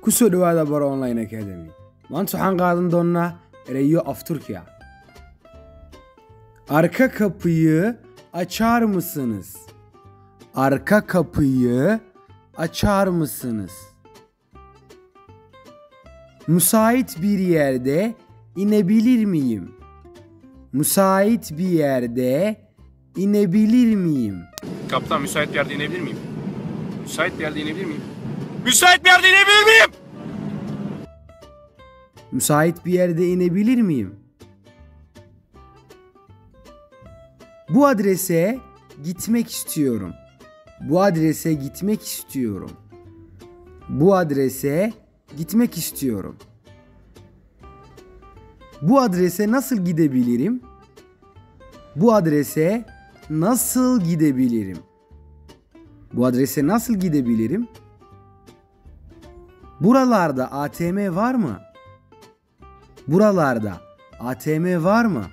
Ku soo dhawaada Baro Online Academy. Maanta waxaan qaadan doonaa erayo af Turkiya. Arka kapıyı açar mısınız? Arka kapıyı açar mısınız? Müsait bir yerde inebilir miyim? Müsait bir yerde inebilir miyim? Kaptan, müsait bir yerde inebilir miyim? Müsait bir yerde inebilir miyim? Müsait bir yerde inebilir miyim? Müsait bir yerde inebilir miyim? Bu adrese gitmek istiyorum. Bu adrese gitmek istiyorum. Bu adrese gitmek istiyorum. Bu adrese nasıl gidebilirim? Bu adrese nasıl gidebilirim? Bu adrese nasıl gidebilirim? Buralarda ATM var mı? Buralarda ATM var mı?